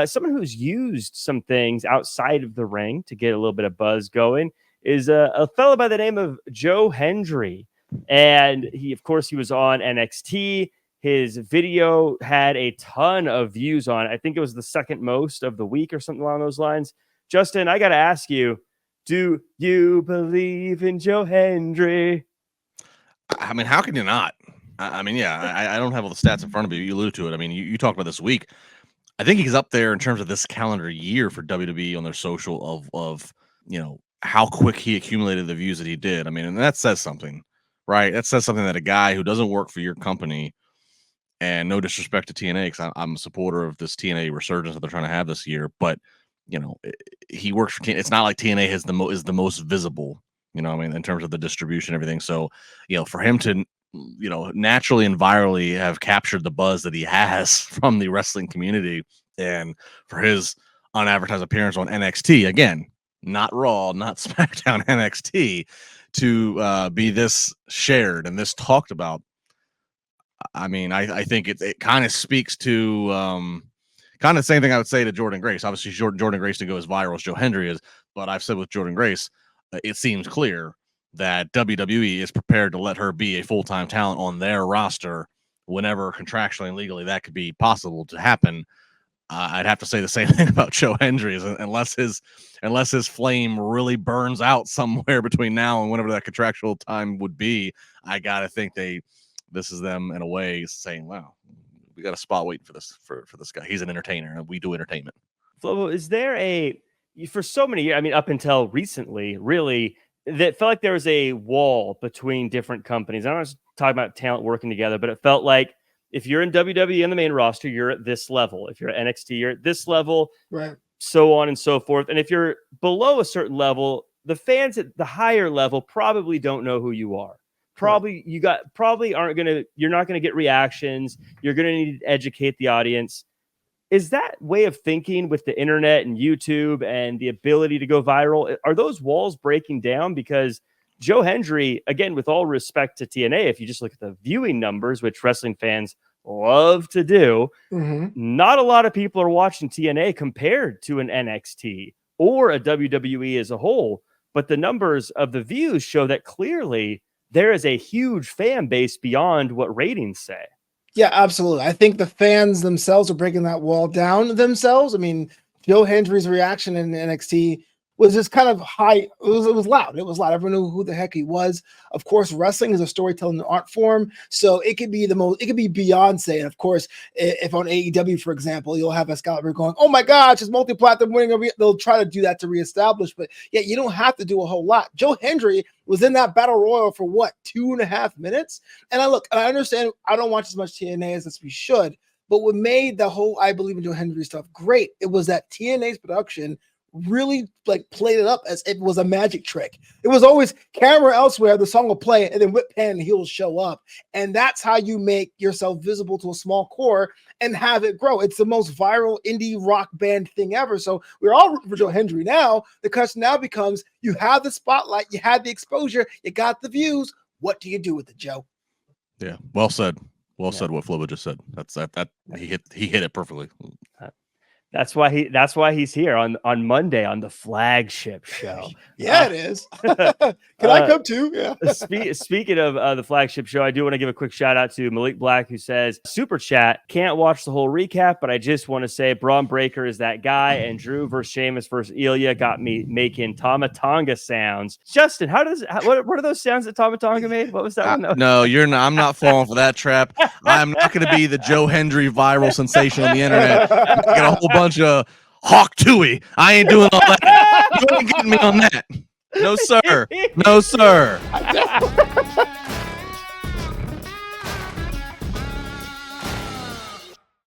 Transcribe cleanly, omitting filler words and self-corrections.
someone who's used some things outside of the ring to get a little bit of buzz going is a fellow by the name of Joe Hendry. And he was on NXT. His video had a ton of views on it. I think it was the second most of the week or something along those lines. Justin, I got to ask you, do you believe in Joe Hendry? I mean, how can you not? I mean, yeah, I don't have all the stats in front of me. You alluded to it. I mean, you talked about this week. I think he's up there in terms of this calendar year for WWE on their social of how quick he accumulated the views that he did. I mean, and that says something, right? That says something that a guy who doesn't work for your company, and no disrespect to TNA, because I'm a supporter of this TNA resurgence that they're trying to have this year, but he works for TNA. It's not like TNA is the most visible, I mean, in terms of the distribution and everything. So, for him to naturally and virally have captured the buzz that he has from the wrestling community, and for his unadvertised appearance on NXT, again, not Raw, not SmackDown, NXT, to be this shared and this talked about. I mean, I think it kind of speaks to kind of the same thing I would say to Jordan Grace. Obviously, Jordan Grace didn't go as viral as Joe Hendry is, but I've said with Jordan Grace, it seems clear that WWE is prepared to let her be a full-time talent on their roster whenever contractually and legally that could be possible to happen. I'd have to say the same thing about Joe Hendry, unless his flame really burns out somewhere between now and whenever that contractual time would be. I gotta think this is them in a way saying, "Wow, we got a spot waiting for this guy. He's an entertainer, and we do entertainment." Flobo, is there for so many years? I mean, up until recently, really, that felt like there was a wall between different companies. I don't want to talk about talent working together, but it felt like if you're in WWE in the main roster, you're at this level. If you're at NXT, you're at this level, right? So on and so forth. And if you're below a certain level, the fans at the higher level probably don't know who you are. Probably you're not gonna get reactions. You're gonna need to educate the audience. Is that way of thinking with the internet and YouTube and the ability to go viral, are those walls breaking down? Because Joe Hendry, again, with all respect to TNA, if you just look at the viewing numbers, which wrestling fans love to do, not a lot of people are watching TNA compared to an NXT or a WWE as a whole. But the numbers of the views show that clearly there is a huge fan base beyond what ratings say. Yeah, absolutely. I think the fans themselves are breaking that wall down themselves. I mean, Joe Hendry's reaction in NXT was just kind of high. It was loud. It was loud. Everyone knew who the heck he was. Of course, wrestling is a storytelling art form, so it could be Beyonce. And of course, if on AEW, for example, you'll have Excalibur going, "Oh my gosh, it's multi-platinum winning." They'll try to do that to reestablish, but yeah, you don't have to do a whole lot. Joe Hendry was in that battle royal for 2.5 minutes. And I understand I don't watch as much TNA as we should, but what made the whole I Believe in Joe Hendry stuff great, it was that TNA's production really played it up as if it was a magic trick. It was always camera elsewhere, the song will play, and then whip pan and he'll show up. And that's how you make yourself visible to a small core and have it grow. It's the most viral indie rock band thing ever. So we're all rooting for Joe Hendry now. The question now becomes, you have the spotlight, you had the exposure, you got the views. What do you do with it, Joe? Yeah, well said. Well said. What Flobo just said. That's that. He hit it perfectly. That's why he's here on Monday on the flagship show. Yeah, it is. Can I come too? Yeah. Speaking of the flagship show, I do want to give a quick shout out to Malik Black, who says, "Super chat, can't watch the whole recap, but I just want to say Braun Breaker is that guy, and Drew versus Sheamus versus Ilya got me making Tama Tonga sounds." Justin, what are those sounds that Tama Tonga made? What was that one? No, you're not. I'm not falling for that trap. I'm not going to be the Joe Hendry viral sensation on the internet. Get a whole bunch of Hawk Tui. I ain't doing all that. You ain't getting me on that. No, sir. No, sir. I